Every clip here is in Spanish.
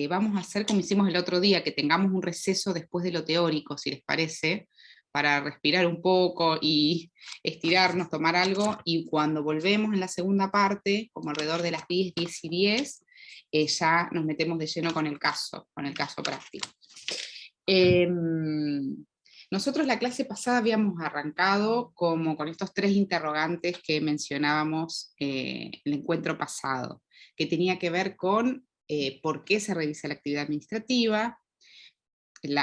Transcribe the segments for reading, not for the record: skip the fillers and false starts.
vamos a hacer como hicimos el otro día, que tengamos un receso después de lo teórico, si les parece, para respirar un poco y estirarnos, tomar algo, y cuando volvemos en la segunda parte, como alrededor de las 10, 10 y 10, ya nos metemos de lleno con el caso práctico. Nosotros la clase pasada habíamos arrancado como con estos 3 interrogantes que mencionábamos el encuentro pasado, que tenía que ver con por qué se revisa la actividad administrativa, el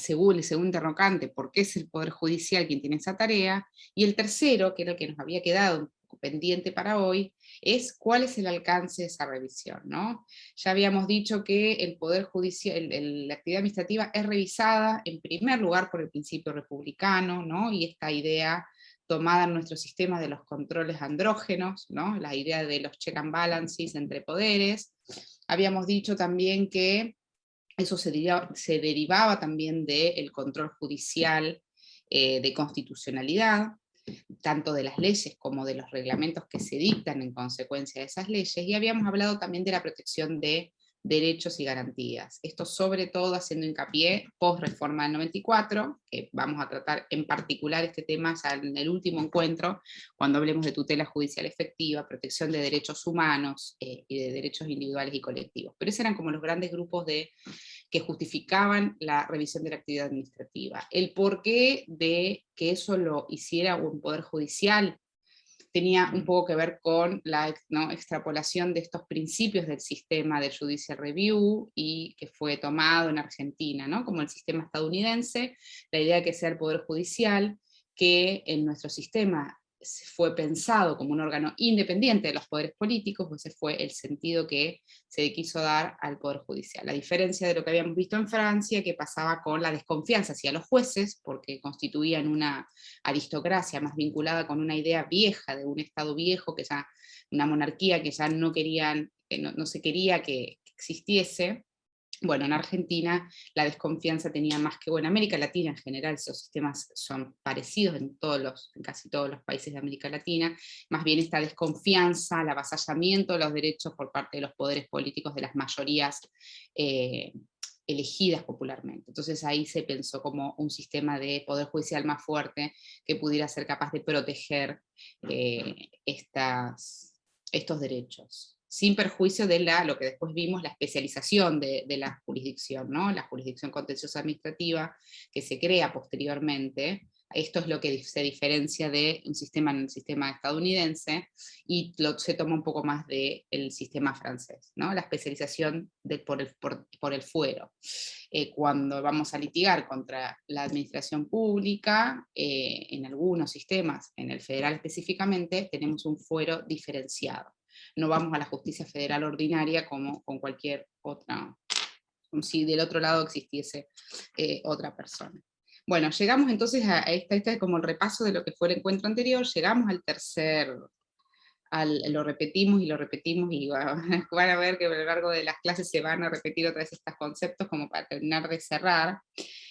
segundo interrogante, por qué es el Poder Judicial quien tiene esa tarea, y el tercero, que era el que nos había quedado un poco pendiente para hoy, es cuál es el alcance de esa revisión, ¿no? Ya habíamos dicho que el Poder Judicial, la actividad administrativa es revisada en primer lugar por el principio republicano, ¿no? Y esta idea tomada en nuestro sistema de los controles andrógenos, ¿no? La idea de los check and balances entre poderes. Habíamos dicho también que eso se derivaba también del control judicial de constitucionalidad, tanto de las leyes como de los reglamentos que se dictan en consecuencia de esas leyes, y habíamos hablado también de la protección de derechos y garantías. Esto sobre todo haciendo hincapié post-reforma del 94, que vamos a tratar en particular este tema ya en el último encuentro, cuando hablemos de tutela judicial efectiva, protección de derechos humanos y de derechos individuales y colectivos. Pero esos eran como los grandes grupos que justificaban la revisión de la actividad administrativa. El porqué de que eso lo hiciera un poder judicial tenía un poco que ver con la, ¿no?, extrapolación de estos principios del sistema de judicial review y que fue tomado en Argentina, ¿no?, como el sistema estadounidense, la idea de que sea el Poder Judicial, que en nuestro sistema fue pensado como un órgano independiente de los poderes políticos, pues ese fue el sentido que se quiso dar al Poder Judicial. A diferencia de lo que habíamos visto en Francia, que pasaba con la desconfianza hacia los jueces, porque constituían una aristocracia más vinculada con una idea vieja de un Estado viejo, que ya, una monarquía que ya no querían, no se quería que existiese. Bueno, en Argentina la desconfianza tenía más que, bueno, en América Latina en general esos sistemas son parecidos en casi todos los países de América Latina, más bien esta desconfianza, el avasallamiento de los derechos por parte de los poderes políticos de las mayorías elegidas popularmente. Entonces ahí se pensó como un sistema de poder judicial más fuerte que pudiera ser capaz de proteger estos derechos, sin perjuicio de lo que después vimos, la especialización de la jurisdicción, ¿no? La jurisdicción contenciosa administrativa que se crea posteriormente. Esto es lo que se diferencia de un sistema en el sistema estadounidense, y se toma un poco más del sistema francés, ¿no? La especialización por el fuero. Cuando vamos a litigar contra la administración pública, en algunos sistemas, en el federal específicamente, tenemos un fuero diferenciado. No vamos a la justicia federal ordinaria como con cualquier otra, como si del otro lado existiese otra persona. Bueno, llegamos entonces a este como el repaso de lo que fue el encuentro anterior, llegamos al tercer, lo repetimos y van a ver que a lo largo de las clases se van a repetir otra vez estos conceptos como para terminar de cerrar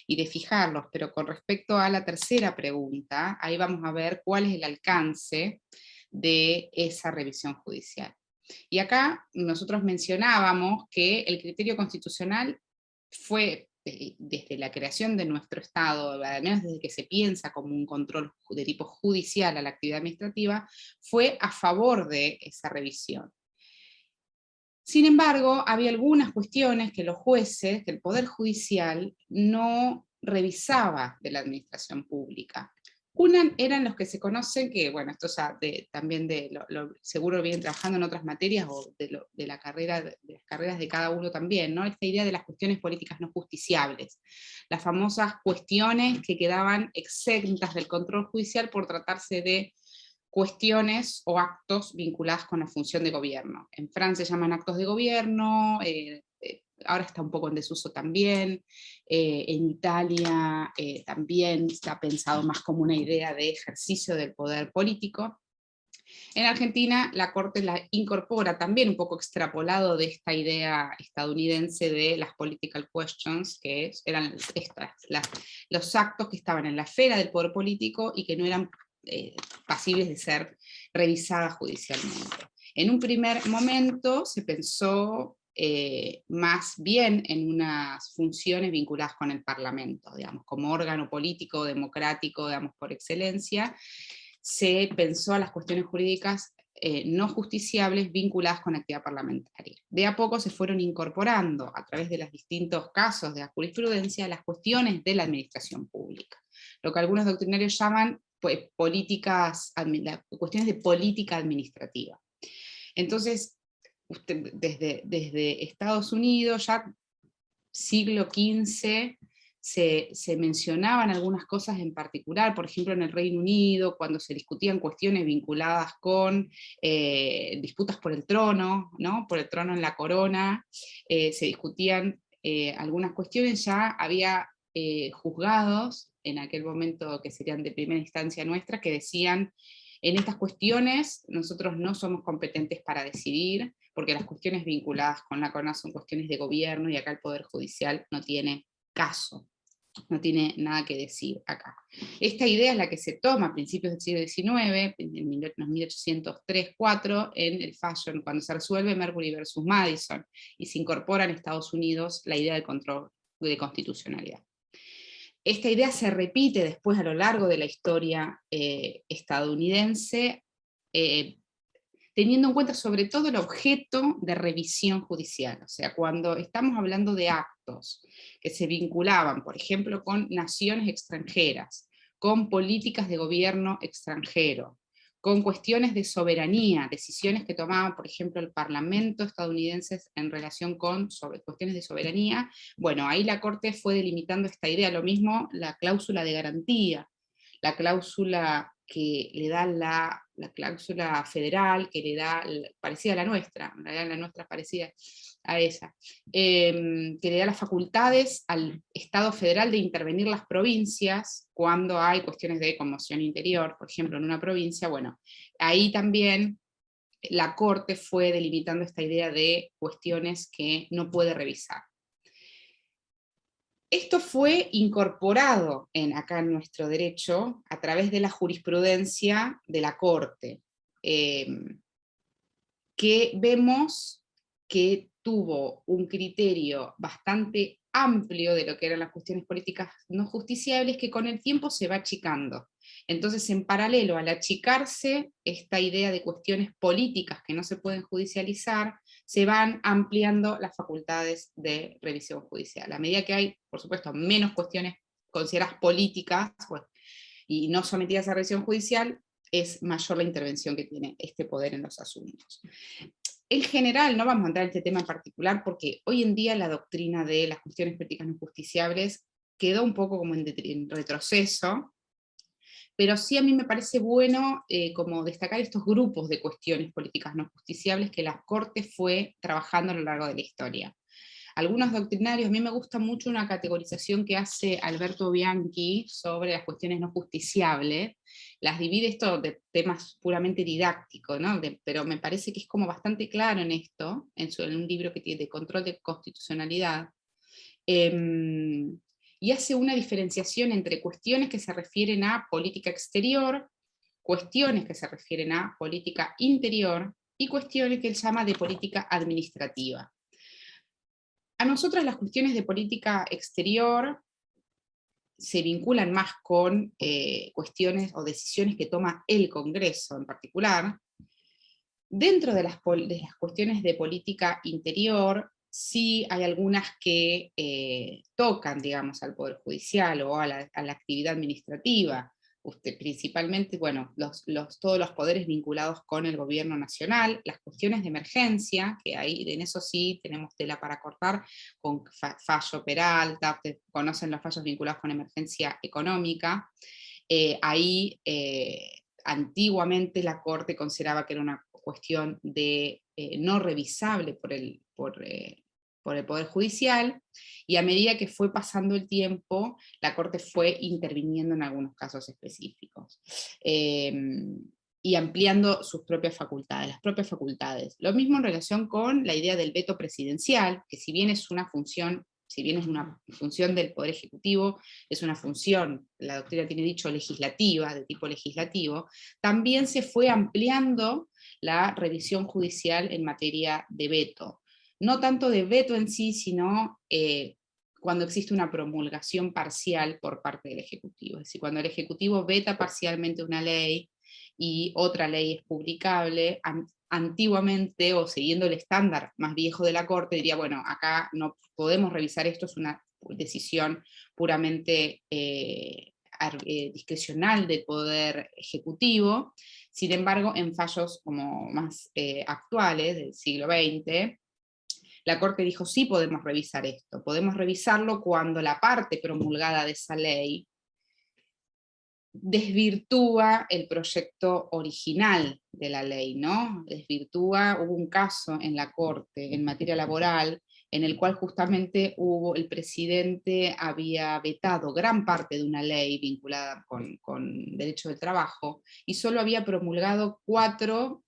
y de fijarlos, pero con respecto a la tercera pregunta, ahí vamos a ver cuál es el alcance de esa revisión judicial. Y acá nosotros mencionábamos que el criterio constitucional fue, desde la creación de nuestro Estado, al menos desde que se piensa como un control de tipo judicial a la actividad administrativa, fue a favor de esa revisión. Sin embargo, había algunas cuestiones que los jueces, que el Poder Judicial, no revisaba de la administración pública. Una eran los que se conocen, que bueno, esto ya también seguro vienen trabajando en otras materias, o de las carreras de cada uno también, ¿no? Esta idea de las cuestiones políticas no justiciables, las famosas cuestiones que quedaban exentas del control judicial por tratarse de cuestiones o actos vinculados con la función de gobierno. En Francia se llaman actos de gobierno, ahora está un poco en desuso también, en Italia también está pensado más como una idea de ejercicio del poder político. En Argentina la Corte la incorpora también un poco extrapolado de esta idea estadounidense de las political questions, que eran los actos que estaban en la esfera del poder político y que no eran pasibles de ser revisadas judicialmente. En un primer momento se pensó más bien en unas funciones vinculadas con el Parlamento, digamos, como órgano político, democrático, digamos, por excelencia. Se pensó a las cuestiones jurídicas no justiciables vinculadas con la actividad parlamentaria. De a poco se fueron incorporando, a través de los distintos casos de la jurisprudencia, las cuestiones de la administración pública, lo que algunos doctrinarios llaman pues, cuestiones de política administrativa. Entonces, desde Estados Unidos, ya siglo XV, se mencionaban algunas cosas en particular, por ejemplo en el Reino Unido, cuando se discutían cuestiones vinculadas con disputas por el trono, ¿no? Por el trono en la corona, se discutían algunas cuestiones, ya había juzgados, en aquel momento que serían de primera instancia nuestra, que decían, en estas cuestiones nosotros no somos competentes para decidir, porque las cuestiones vinculadas con la corona son cuestiones de gobierno, y acá el Poder Judicial no tiene caso, no tiene nada que decir acá. Esta idea es la que se toma a principios del siglo XIX, en 1803-4, en el fallo, cuando se resuelve Marbury versus Madison, y se incorpora en Estados Unidos la idea del control de constitucionalidad. Esta idea se repite después a lo largo de la historia estadounidense, teniendo en cuenta sobre todo el objeto de revisión judicial. O sea, cuando estamos hablando de actos que se vinculaban, por ejemplo, con naciones extranjeras, con políticas de gobierno extranjero, con cuestiones de soberanía, decisiones que tomaba, por ejemplo, el Parlamento estadounidense en relación con cuestiones de soberanía, bueno, ahí la Corte fue delimitando esta idea, lo mismo la cláusula de garantía, la cláusula que le da la cláusula federal, que le da, parecida a la nuestra, en realidad la nuestra es parecida a esa, que le da las facultades al Estado federal de intervenir las provincias cuando hay cuestiones de conmoción interior, por ejemplo, en una provincia. Bueno, ahí también la Corte fue delimitando esta idea de cuestiones que no puede revisar. Esto fue incorporado acá en nuestro derecho a través de la jurisprudencia de la Corte, que vemos que tuvo un criterio bastante amplio de lo que eran las cuestiones políticas no justiciables, que con el tiempo se va achicando. Entonces, en paralelo al achicarse esta idea de cuestiones políticas que no se pueden judicializar, se van ampliando las facultades de revisión judicial. A medida que hay, por supuesto, menos cuestiones consideradas políticas, bueno, y no sometidas a revisión judicial, es mayor la intervención que tiene este poder en los asuntos. En general, no vamos a entrar en este tema en particular, porque hoy en día la doctrina de las cuestiones políticas no justiciables quedó un poco como en retroceso, pero sí a mí me parece bueno como destacar estos grupos de cuestiones políticas no justiciables que la Corte fue trabajando a lo largo de la historia. Algunos doctrinarios, a mí me gusta mucho una categorización que hace Alberto Bianchi sobre las cuestiones no justiciables, las divide esto de temas puramente didácticos, ¿no? Pero me parece que es como bastante claro en esto, en un libro que tiene de control de constitucionalidad, y hace una diferenciación entre cuestiones que se refieren a política exterior, cuestiones que se refieren a política interior, y cuestiones que él llama de política administrativa. A nosotros las cuestiones de política exterior se vinculan más con cuestiones o decisiones que toma el Congreso en particular. Dentro de las cuestiones de política interior, sí hay algunas que tocan, digamos, al Poder Judicial o a la actividad administrativa. Principalmente, bueno, todos los poderes vinculados con el gobierno nacional, las cuestiones de emergencia, que ahí en eso sí tenemos tela para cortar, con fallo Peralta, ustedes conocen los fallos vinculados con emergencia económica, ahí antiguamente la Corte consideraba que era una cuestión de no revisable por el Poder Judicial, y a medida que fue pasando el tiempo, la Corte fue interviniendo en algunos casos específicos, y ampliando sus propias facultades, las propias facultades. Lo mismo en relación con la idea del veto presidencial, que si bien es una función del Poder Ejecutivo, es una función, la doctrina tiene dicho legislativa, de tipo legislativo, también se fue ampliando la revisión judicial en materia de veto. No tanto de veto en sí, sino cuando existe una promulgación parcial por parte del Ejecutivo. Es decir, cuando el Ejecutivo veta parcialmente una ley y otra ley es publicable, antiguamente, o siguiendo el estándar más viejo de la Corte, diría, bueno, acá no podemos revisar esto, es una decisión puramente discrecional del Poder Ejecutivo. Sin embargo, en fallos como más actuales, del siglo XX, la Corte dijo, sí podemos revisar esto, podemos revisarlo cuando la parte promulgada de esa ley desvirtúa el proyecto original de la ley, ¿no? Hubo un caso en la Corte en materia laboral en el cual justamente el presidente había vetado gran parte de una ley vinculada con derecho del trabajo y solo había promulgado 4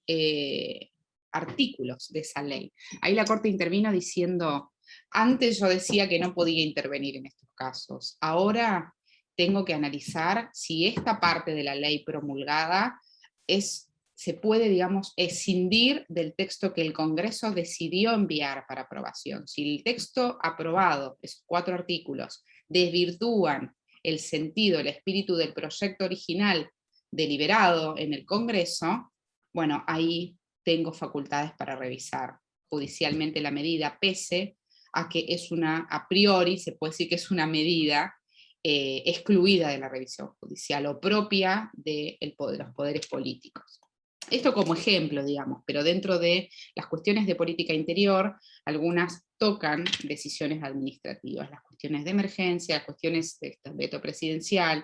artículos de esa ley. Ahí la Corte intervino diciendo, antes yo decía que no podía intervenir en estos casos, ahora tengo que analizar si esta parte de la ley promulgada se puede, digamos, escindir del texto que el Congreso decidió enviar para aprobación. Si el texto aprobado, esos 4 artículos, desvirtúan el sentido, el espíritu del proyecto original deliberado en el Congreso, bueno, ahí tengo facultades para revisar judicialmente la medida, pese a que a priori se puede decir que es una medida excluida de la revisión judicial o propia de los poderes políticos. Esto como ejemplo, digamos, pero dentro de las cuestiones de política interior, algunas tocan decisiones administrativas, las cuestiones de emergencia, las cuestiones de veto presidencial,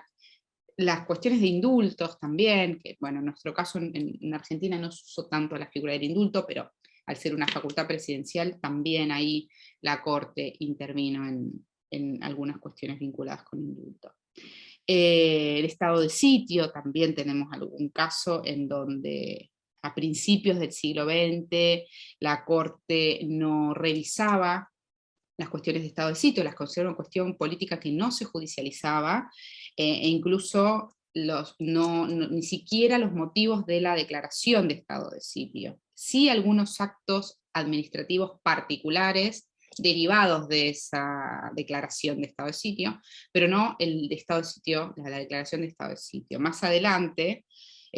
las cuestiones de indultos también, que bueno, en nuestro caso en Argentina no se usó tanto la figura del indulto, pero al ser una facultad presidencial, también ahí la Corte intervino en algunas cuestiones vinculadas con indulto. El estado de sitio, también tenemos algún caso en donde a principios del siglo XX la Corte no revisaba las cuestiones de estado de sitio, las consideraba una cuestión política que no se judicializaba, e incluso ni siquiera los motivos de la declaración de estado de sitio. Sí algunos actos administrativos particulares derivados de esa declaración de estado de sitio, pero no el de estado de sitio, la declaración de estado de sitio. Más adelante,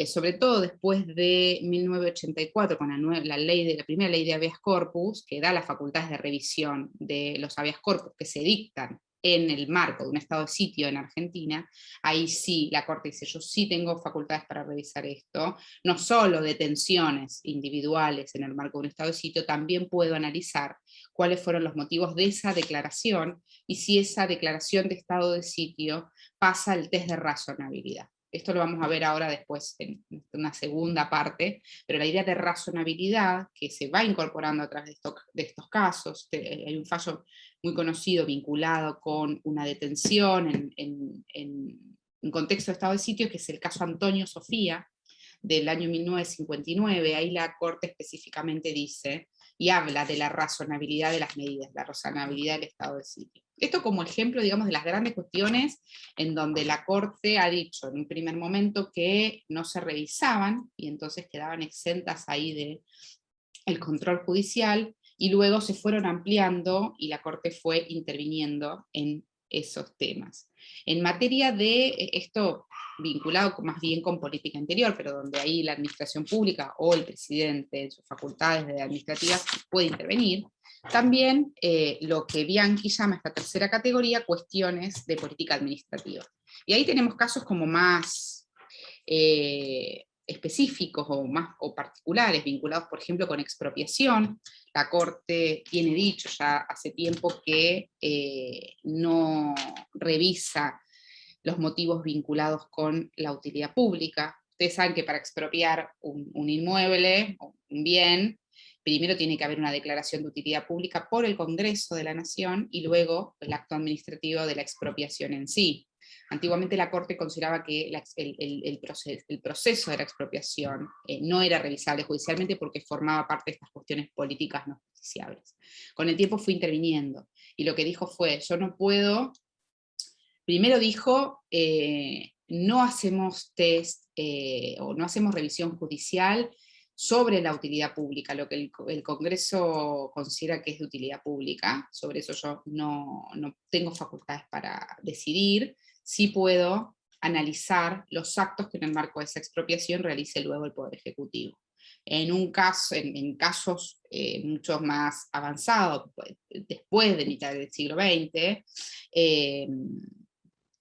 sobre todo después de 1984, con la primera ley de habeas corpus, que da las facultades de revisión de los habeas corpus que se dictan en el marco de un estado de sitio en Argentina, ahí sí la Corte dice, yo sí tengo facultades para revisar esto, no solo detenciones individuales en el marco de un estado de sitio, también puedo analizar cuáles fueron los motivos de esa declaración y si esa declaración de estado de sitio pasa el test de razonabilidad. Esto lo vamos a ver ahora después en una segunda parte, pero la idea de razonabilidad que se va incorporando a través de estos casos, hay un fallo muy conocido vinculado con una detención en contexto de estado de sitio, que es el caso Antonio Sofía, del año 1959, ahí la Corte específicamente dice, y habla de la razonabilidad de las medidas, la razonabilidad del estado de sitio. Esto como ejemplo, digamos, de las grandes cuestiones en donde la Corte ha dicho en un primer momento que no se revisaban, y entonces quedaban exentas ahí del control judicial, y luego se fueron ampliando y la Corte fue interviniendo en esos temas. En materia de esto vinculado más bien con política interior, pero donde ahí la administración pública o el presidente en sus facultades administrativas puede intervenir, también lo que Bianchi llama esta tercera categoría, cuestiones de política administrativa. Y ahí tenemos casos como más específicos o particulares, vinculados por ejemplo con expropiación. La Corte tiene dicho ya hace tiempo que no revisa los motivos vinculados con la utilidad pública. Ustedes saben que para expropiar un inmueble o un bien, primero tiene que haber una declaración de utilidad pública por el Congreso de la Nación y luego el acto administrativo de la expropiación en sí. Antiguamente la Corte consideraba que el proceso de la expropiación no era revisable judicialmente porque formaba parte de estas cuestiones políticas no justiciables. Con el tiempo fue interviniendo y lo que dijo fue, yo no puedo, primero dijo, no hacemos test o no hacemos revisión judicial sobre la utilidad pública, lo que el Congreso considera que es de utilidad pública. Sobre eso yo no tengo facultades para decidir. Sí puedo analizar los actos que en el marco de esa expropiación realice luego el Poder Ejecutivo. En casos mucho más avanzados, después de mitad del siglo XX,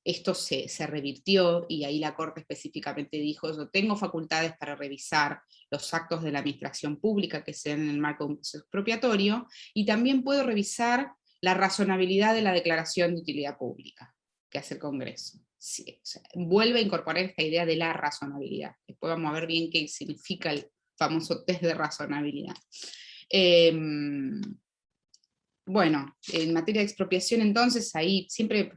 esto se revirtió, y ahí la Corte específicamente dijo: yo tengo facultades para revisar los actos de la administración pública que se dan en el marco de un proceso expropiatorio, y también puedo revisar la razonabilidad de la declaración de utilidad pública que hace el Congreso. Sí, o sea, vuelve a incorporar esta idea de la razonabilidad. Después vamos a ver bien qué significa el famoso test de razonabilidad. Bueno, en materia de expropiación entonces, ahí siempre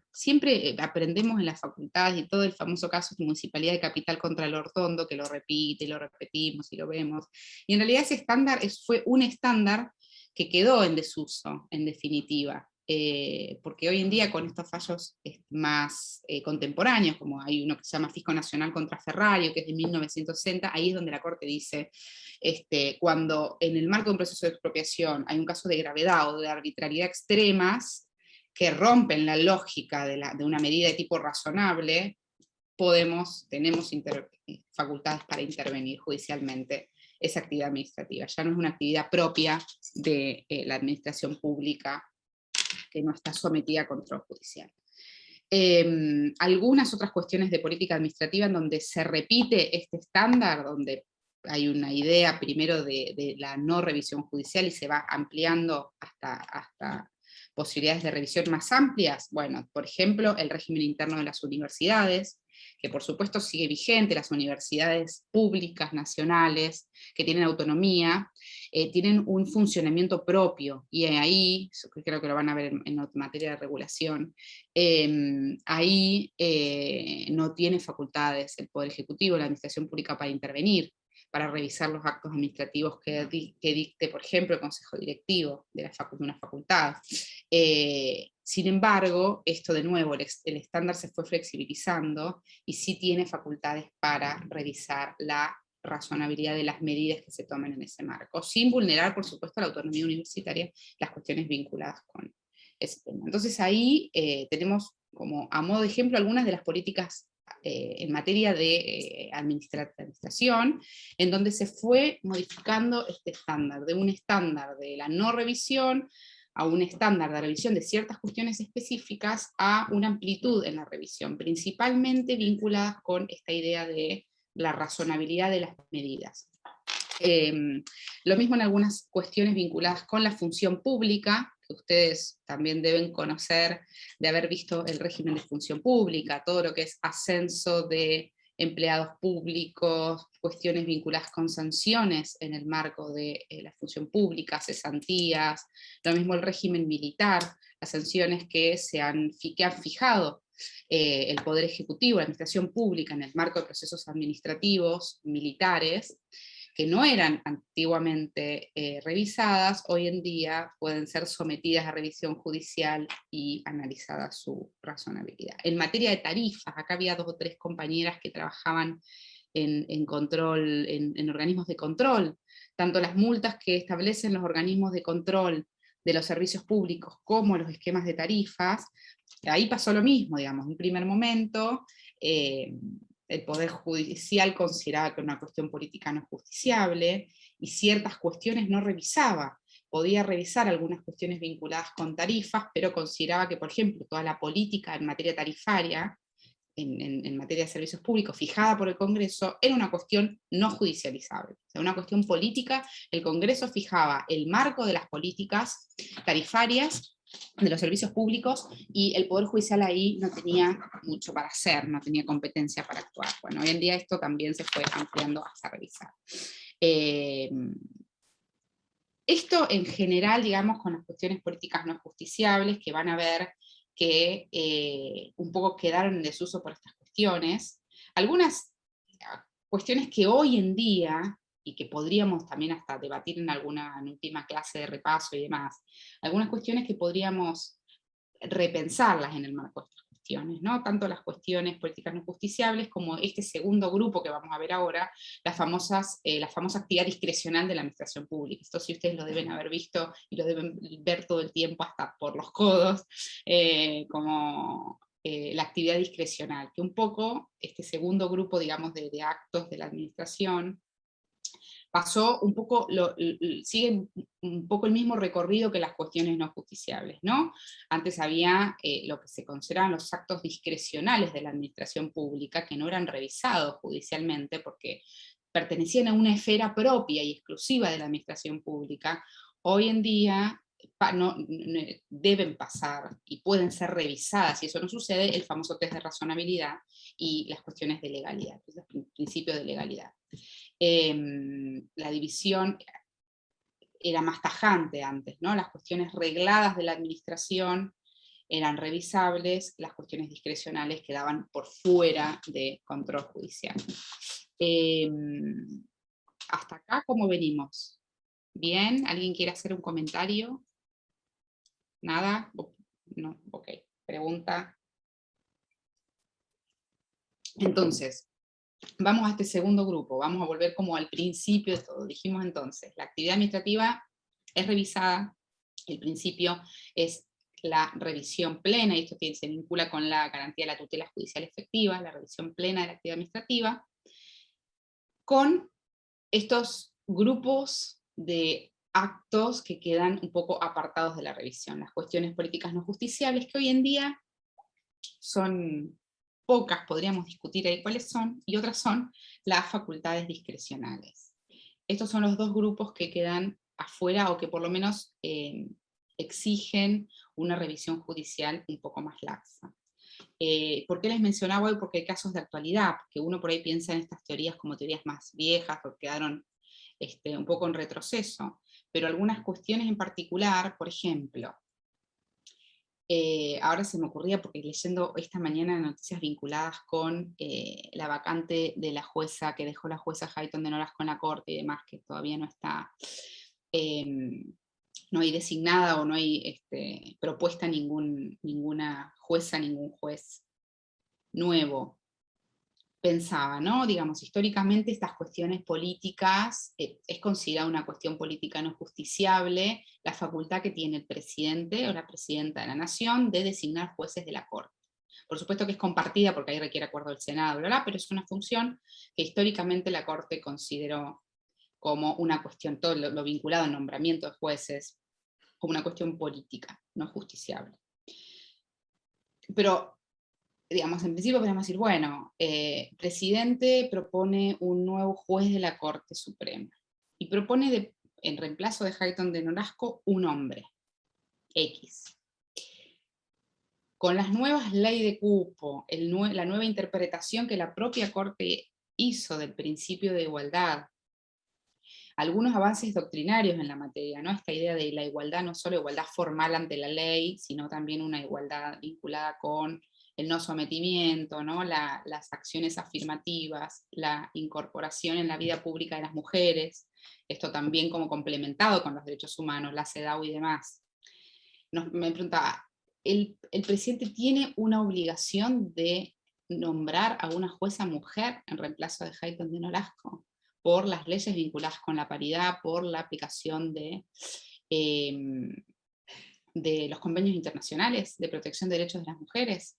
aprendemos en las facultades, y todo el famoso caso de Municipalidad de Capital contra el Ortondo, que lo repite, y lo repetimos, y lo vemos. Y en realidad ese estándar fue un estándar que quedó en desuso, en definitiva. Porque hoy en día, con estos fallos más contemporáneos, como hay uno que se llama Fisco Nacional contra Ferrario, que es de 1960, ahí es donde la Corte dice: cuando en el marco de un proceso de expropiación hay un caso de gravedad o de arbitrariedad extremas que rompen la lógica de una medida de tipo razonable, tenemos facultades para intervenir judicialmente esa actividad administrativa. Ya no es una actividad propia de la administración pública, que no está sometida a control judicial. Algunas otras cuestiones de política administrativa en donde se repite este estándar, donde hay una idea primero de la no revisión judicial y se va ampliando hasta posibilidades de revisión más amplias. Bueno, por ejemplo, el régimen interno de las universidades, que por supuesto sigue vigente. Las universidades públicas nacionales, que tienen autonomía, tienen un funcionamiento propio, y ahí, creo que lo van a ver en materia de regulación, ahí no tiene facultades el Poder Ejecutivo, la Administración Pública, para intervenir, para revisar los actos administrativos que dicte, por ejemplo, el Consejo Directivo de una facultad. Sin embargo, esto de nuevo, el estándar se fue flexibilizando, y sí tiene facultades para revisar la razonabilidad de las medidas que se tomen en ese marco, sin vulnerar, por supuesto, la autonomía universitaria, las cuestiones vinculadas con ese tema. Entonces ahí tenemos, como a modo de ejemplo, algunas de las políticas en materia de administración, en donde se fue modificando este estándar, de un estándar de la no revisión a un estándar de revisión de ciertas cuestiones específicas, a una amplitud en la revisión, principalmente vinculadas con esta idea de la razonabilidad de las medidas. Lo mismo en algunas cuestiones vinculadas con la función pública, que ustedes también deben conocer de haber visto el régimen de función pública, todo lo que es ascenso de empleados públicos, cuestiones vinculadas con sanciones en el marco de la función pública, cesantías, lo mismo el régimen militar, las sanciones que han fijado el Poder Ejecutivo, la Administración Pública, en el marco de procesos administrativos militares, que no eran antiguamente revisadas, hoy en día pueden ser sometidas a revisión judicial y analizada su razonabilidad. En materia de tarifas, acá había 2 o 3 compañeras que trabajaban en control, en organismos de control, tanto las multas que establecen los organismos de control de los servicios públicos como los esquemas de tarifas. Ahí pasó lo mismo, digamos, en un primer momento el Poder Judicial consideraba que una cuestión política no es justiciable, y ciertas cuestiones no revisaba. Podía revisar algunas cuestiones vinculadas con tarifas, pero consideraba que, por ejemplo, toda la política en materia tarifaria, en materia de servicios públicos, fijada por el Congreso, era una cuestión no judicializable. O sea, una cuestión política, el Congreso fijaba el marco de las políticas tarifarias de los servicios públicos, y el Poder Judicial ahí no tenía mucho para hacer, no tenía competencia para actuar. Bueno, hoy en día esto también se fue ampliando hasta revisar. Esto en general, digamos, con las cuestiones políticas no justiciables, que van a ver que un poco quedaron en desuso por estas cuestiones. Algunas cuestiones que hoy en día, y que podríamos también hasta debatir en alguna última clase de repaso y demás, algunas cuestiones que podríamos repensarlas en el marco de estas cuestiones, ¿no? Tanto las cuestiones políticas no justiciables como este segundo grupo que vamos a ver ahora, la famosa actividad discrecional de la administración pública. Esto sí ustedes lo deben haber visto y lo deben ver todo el tiempo hasta por los codos, como la actividad discrecional, que un poco este segundo grupo, digamos, de actos de la administración, pasó un poco, sigue un poco el mismo recorrido que las cuestiones no justiciables, ¿no? Antes había lo que se consideraban los actos discrecionales de la administración pública, que no eran revisados judicialmente, porque pertenecían a una esfera propia y exclusiva de la administración pública. Hoy en día deben pasar y pueden ser revisadas, si eso no sucede, el famoso test de razonabilidad y las cuestiones de legalidad, el principio de legalidad. La división era más tajante antes, ¿no? Las cuestiones regladas de la administración eran revisables, las cuestiones discrecionales quedaban por fuera de control judicial. Hasta acá, ¿cómo venimos? ¿Bien? ¿Alguien quiere hacer un comentario? ¿Nada? No, ok. Pregunta. Entonces, vamos a este segundo grupo, vamos a volver como al principio de todo. Dijimos entonces, la actividad administrativa es revisada, el principio es la revisión plena, y esto se vincula con la garantía de la tutela judicial efectiva, la revisión plena de la actividad administrativa, con estos grupos de actos que quedan un poco apartados de la revisión, las cuestiones políticas no justiciables, que hoy en día son pocas, podríamos discutir ahí cuáles son, y otras son las facultades discrecionales. Estos son los dos grupos que quedan afuera, o que por lo menos exigen una revisión judicial un poco más laxa. ¿Por qué les mencionaba hoy? Porque hay casos de actualidad, porque uno por ahí piensa en estas teorías como teorías más viejas, o quedaron un poco en retroceso, pero algunas cuestiones en particular, por ejemplo, ahora se me ocurría porque leyendo esta mañana noticias vinculadas con la vacante de la jueza, que dejó la jueza Hayton de Nolasco en la corte y demás, que todavía no está, no hay designada o no hay propuesta ninguna jueza, ningún juez nuevo. Pensaba, ¿no? Digamos, históricamente estas cuestiones políticas, es considerada una cuestión política no justiciable la facultad que tiene el presidente o la presidenta de la nación de designar jueces de la Corte. Por supuesto que es compartida porque ahí requiere acuerdo del Senado, bla, bla, pero es una función que históricamente la Corte consideró como una cuestión, todo lo vinculado al nombramiento de jueces, como una cuestión política, no justiciable. Pero digamos, en principio podemos decir, bueno, presidente propone un nuevo juez de la Corte Suprema, y propone en reemplazo de Hayton de Nolasco un hombre, X. Con las nuevas leyes de cupo, la nueva interpretación que la propia Corte hizo del principio de igualdad, algunos avances doctrinarios en la materia, ¿no? Esta idea de la igualdad, no solo igualdad formal ante la ley, sino también una igualdad vinculada con el no sometimiento, ¿no? Las acciones afirmativas, la incorporación en la vida pública de las mujeres, esto también como complementado con los derechos humanos, la CEDAW y demás. Me preguntaba, ¿el presidente tiene una obligación de nombrar a una jueza mujer en reemplazo de Hayton de Nolasco? Por las leyes vinculadas con la paridad, por la aplicación de los convenios internacionales de protección de derechos de las mujeres.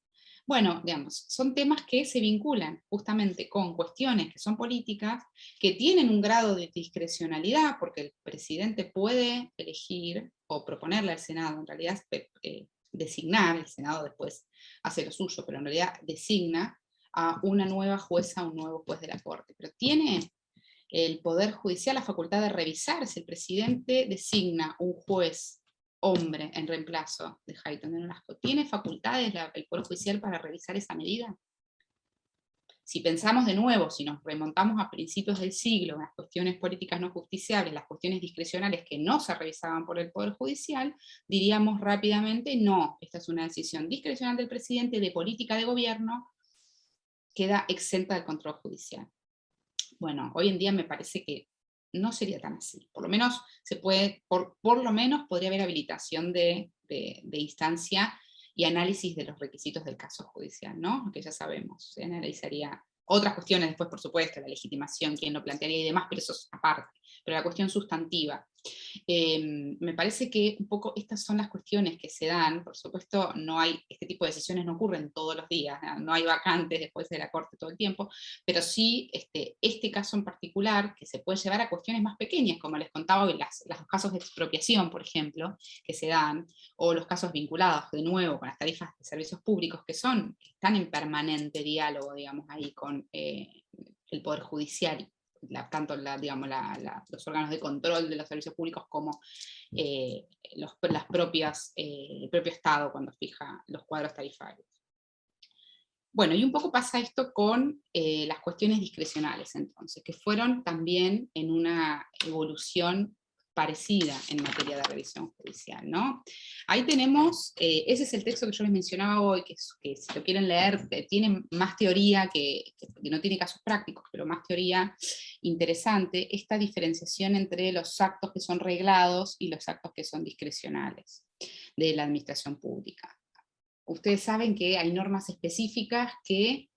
Bueno, digamos, son temas que se vinculan justamente con cuestiones que son políticas, que tienen un grado de discrecionalidad, porque el presidente puede elegir o proponerle al Senado, en realidad designar, el Senado después hace lo suyo, pero en realidad designa a una nueva jueza, un nuevo juez de la Corte. Pero tiene el Poder Judicial la facultad de revisar si el presidente designa un juez hombre en reemplazo de Hayton de Nolasco. ¿Tiene facultades el Poder Judicial para revisar esa medida? Si pensamos de nuevo, si nos remontamos a principios del siglo, las cuestiones políticas no justiciables, las cuestiones discrecionales que no se revisaban por el Poder Judicial, diríamos rápidamente, no, esta es una decisión discrecional del presidente de política de gobierno, queda exenta del control judicial. Bueno, hoy en día me parece que no sería tan así. Por lo menos se puede, por lo menos podría haber habilitación de instancia y análisis de los requisitos del caso judicial, ¿no? Que ya sabemos, se analizaría otras cuestiones después, por supuesto, la legitimación, quién lo plantearía y demás, pero eso es aparte, pero la cuestión sustantiva. Me parece que un poco estas son las cuestiones que se dan, por supuesto no hay, este tipo de decisiones no ocurren todos los días, no hay vacantes después de la corte todo el tiempo, pero sí este caso en particular, que se puede llevar a cuestiones más pequeñas, como les contaba hoy, los casos de expropiación, por ejemplo, que se dan, o los casos vinculados de nuevo con las tarifas de servicios públicos, que están en permanente diálogo, digamos, ahí con el Poder Judicial, tanto los órganos de control de los servicios públicos como el propio Estado cuando fija los cuadros tarifarios. Bueno, y un poco pasa esto con las cuestiones discrecionales, entonces, que fueron también en una evolución parecida en materia de revisión judicial, ¿no? Ahí tenemos, ese es el texto que yo les mencionaba hoy, que si lo quieren leer, tiene más teoría, que no tiene casos prácticos, pero más teoría interesante, esta diferenciación entre los actos que son reglados y los actos que son discrecionales de la administración pública. Ustedes saben que hay normas específicas que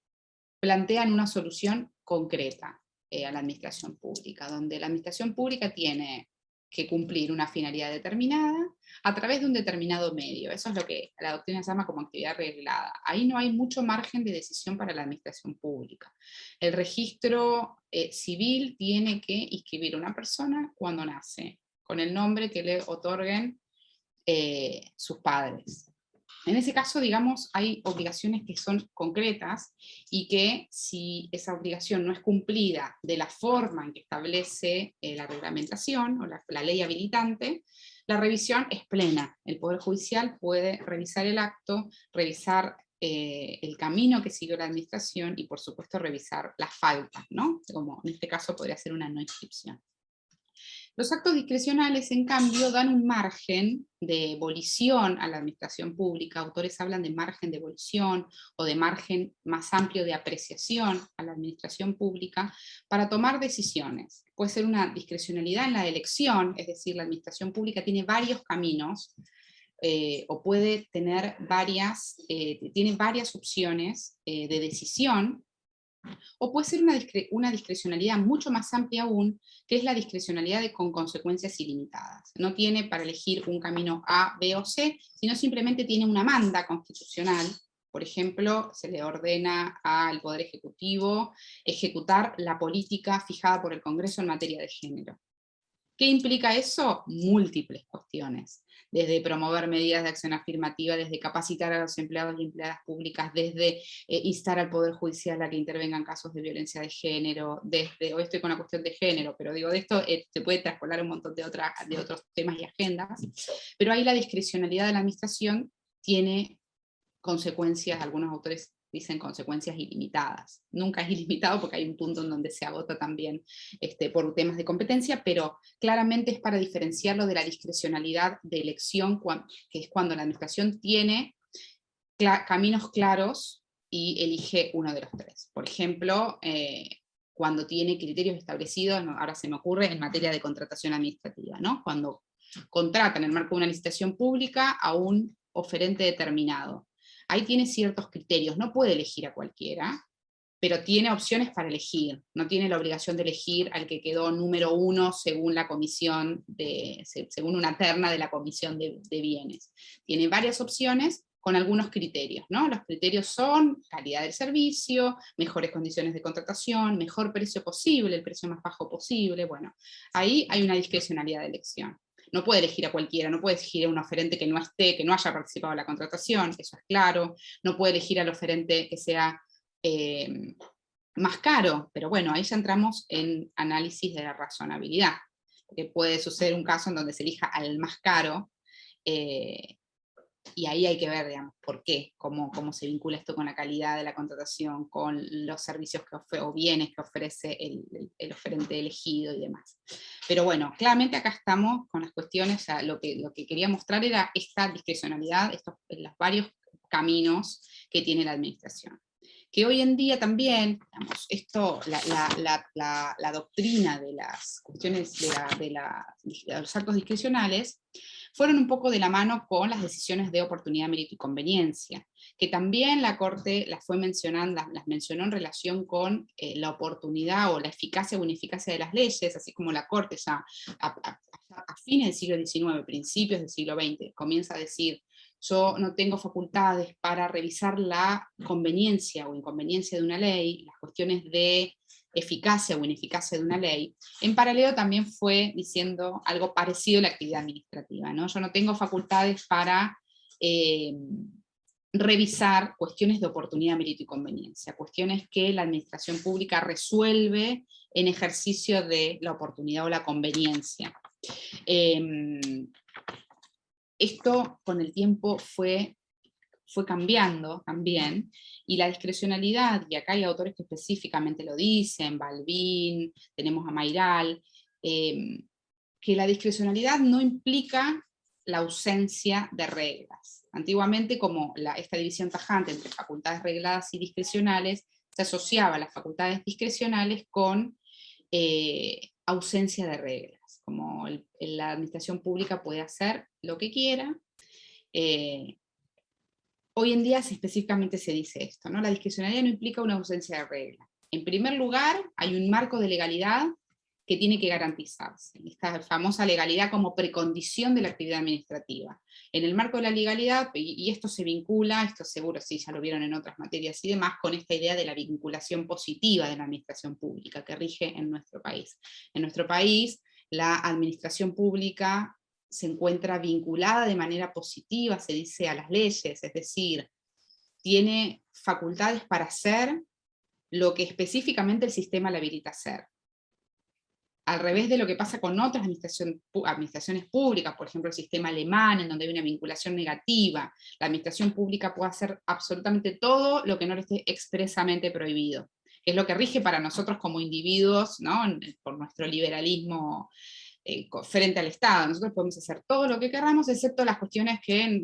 plantean una solución concreta a la administración pública, donde la administración pública tiene que cumplir una finalidad determinada a través de un determinado medio. Eso es lo que la doctrina se llama como actividad reglada. Ahí no hay mucho margen de decisión para la administración pública. El registro civil tiene que inscribir a una persona cuando nace, con el nombre que le otorguen sus padres. En ese caso, digamos, hay obligaciones que son concretas y que si esa obligación no es cumplida de la forma en que establece la reglamentación o la ley habilitante, la revisión es plena. El Poder Judicial puede revisar el acto, revisar el camino que siguió la administración y por supuesto revisar las faltas, ¿no? Como en este caso podría ser una no inscripción. Los actos discrecionales, en cambio, dan un margen de volición a la administración pública. Autores hablan de margen de volición o de margen más amplio de apreciación a la administración pública para tomar decisiones. Puede ser una discrecionalidad en la elección, es decir, la administración pública tiene varios caminos o puede tener tiene varias opciones de decisión, o puede ser una discrecionalidad mucho más amplia aún, que es la discrecionalidad con consecuencias ilimitadas. No tiene para elegir un camino A, B o C, sino simplemente tiene una manda constitucional. Por ejemplo, se le ordena al Poder Ejecutivo ejecutar la política fijada por el Congreso en materia de género. ¿Qué implica eso? Múltiples cuestiones. Desde promover medidas de acción afirmativa, desde capacitar a los empleados y empleadas públicas, desde instar al Poder Judicial a que intervenga en casos de violencia de género, hoy estoy con la cuestión de género, pero digo, de esto se puede traspolar un montón de otros temas y agendas, pero ahí la discrecionalidad de la administración tiene consecuencias, algunos autores dicen consecuencias ilimitadas. Nunca es ilimitado porque hay un punto en donde se agota también por temas de competencia, pero claramente es para diferenciarlo de la discrecionalidad de elección, que es cuando la administración tiene caminos claros y elige uno de los tres. Por ejemplo, cuando tiene criterios establecidos, ahora se me ocurre, en materia de contratación administrativa, ¿no? Cuando contratan en el marco de una licitación pública a un oferente determinado. Ahí tiene ciertos criterios, no puede elegir a cualquiera, pero tiene opciones para elegir, no tiene la obligación de elegir al que quedó número 1 según la comisión, según una terna de la comisión de bienes. Tiene varias opciones con algunos criterios, ¿no? Los criterios son calidad del servicio, mejores condiciones de contratación, mejor precio posible, el precio más bajo posible, bueno, ahí hay una discrecionalidad de elección. No puede elegir a cualquiera, no puede elegir a un oferente que no haya participado en la contratación, eso es claro, no puede elegir al oferente que sea más caro, pero bueno, ahí ya entramos en análisis de la razonabilidad, porque puede suceder un caso en donde se elija al más caro, y ahí hay que ver, digamos, por qué, cómo se vincula esto con la calidad de la contratación, con los servicios o bienes que ofrece el oferente elegido y demás. Pero bueno, claramente acá estamos con las cuestiones, o sea, lo que quería mostrar era esta discrecionalidad, los varios caminos que tiene la administración. que hoy en día también, digamos, esto, la doctrina de las cuestiones de los actos discrecionales, fueron un poco de la mano con las decisiones de oportunidad, mérito y conveniencia, que también la Corte las fue mencionando, las mencionó en relación con la oportunidad o la eficacia o ineficacia de las leyes, así como la Corte ya a fines del siglo XIX, principios del siglo XX, comienza a decir: yo no tengo facultades para revisar la conveniencia o inconveniencia de una ley, las cuestiones de eficacia o ineficacia de una ley. En paralelo también fue diciendo algo parecido a la actividad administrativa, ¿no? Yo no tengo facultades para revisar cuestiones de oportunidad, mérito y conveniencia, cuestiones que la administración pública resuelve en ejercicio de la oportunidad o la conveniencia. Esto con el tiempo fue cambiando también, y la discrecionalidad, y acá hay autores que específicamente lo dicen, Balbín, tenemos a Mayral, que la discrecionalidad no implica la ausencia de reglas. Antiguamente, como esta división tajante entre facultades regladas y discrecionales, se asociaba las facultades discrecionales con ausencia de reglas, como la administración pública puede hacer lo que quiera. Hoy en día específicamente se dice esto, ¿no? La discrecionalidad no implica una ausencia de reglas. En primer lugar, hay un marco de legalidad que tiene que garantizarse, esta famosa legalidad como precondición de la actividad administrativa. En el marco de la legalidad, y esto se vincula, esto seguro sí ya lo vieron en otras materias y demás, con esta idea de la vinculación positiva de la administración pública que rige en nuestro país. En nuestro país, la administración pública se encuentra vinculada de manera positiva, se dice, a las leyes, es decir, tiene facultades para hacer lo que específicamente el sistema le habilita a hacer. Al revés de lo que pasa con otras administraciones públicas, por ejemplo el sistema alemán, en donde hay una vinculación negativa, la administración pública puede hacer absolutamente todo lo que no le esté expresamente prohibido, que es lo que rige para nosotros como individuos, ¿no? Por nuestro liberalismo frente al Estado. Nosotros podemos hacer todo lo que queramos, excepto las cuestiones que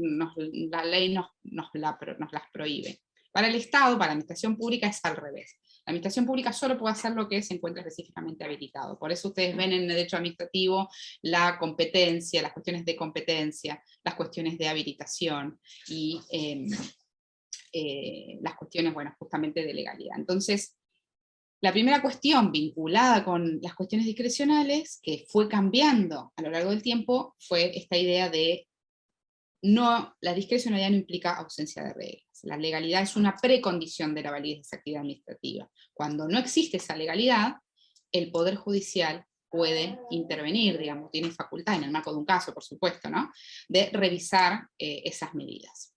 la ley nos las prohíbe. Para el Estado, para la administración pública, es al revés. La administración pública solo puede hacer lo que se encuentra específicamente habilitado. Por eso ustedes ven en el derecho administrativo la competencia, las cuestiones de competencia, las cuestiones de habilitación y las cuestiones, bueno, justamente de legalidad. Entonces, la primera cuestión vinculada con las cuestiones discrecionales, que fue cambiando a lo largo del tiempo, fue esta idea de la discrecionalidad no implica ausencia de reglas. La legalidad es una precondición de la validez de esa actividad administrativa. Cuando no existe esa legalidad, el Poder Judicial puede intervenir, digamos, tiene facultad, en el marco de un caso, por supuesto, ¿no?, de revisar esas medidas.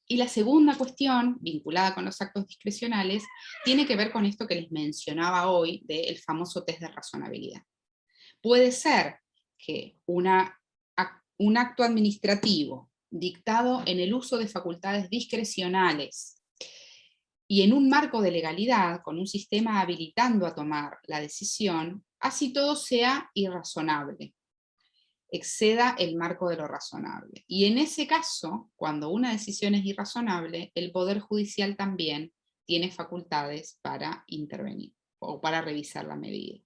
Y la segunda cuestión, vinculada con los actos discrecionales, tiene que ver con esto que les mencionaba hoy, del famoso test de razonabilidad. Puede ser que un acto administrativo dictado en el uso de facultades discrecionales y en un marco de legalidad, con un sistema habilitando a tomar la decisión, así todo sea irrazonable, exceda el marco de lo razonable. Y en ese caso, cuando una decisión es irrazonable, el Poder Judicial también tiene facultades para intervenir o para revisar la medida.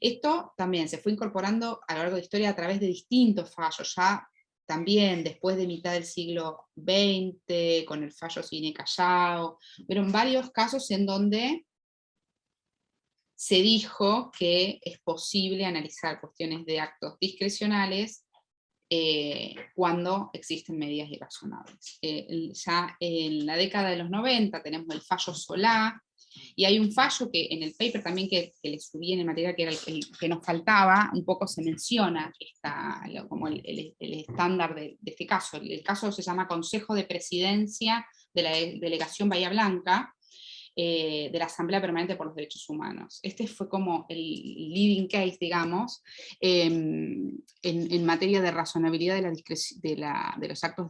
Esto también se fue incorporando a lo largo de la historia a través de distintos fallos, ya también después de mitad del siglo XX, con el fallo Cine Callao, pero en varios casos en donde se dijo que es posible analizar cuestiones de actos discrecionales cuando existen medidas irrazonables. Ya en la década de los 90 tenemos el fallo Solá, y hay un fallo que en el paper también que le subí en el material, que era el que nos faltaba, un poco se menciona como el estándar de este caso. El caso se llama Consejo de Presidencia de la Delegación Bahía Blanca, de la Asamblea Permanente por los Derechos Humanos. Este fue como el leading case, digamos, en materia de razonabilidad de los actos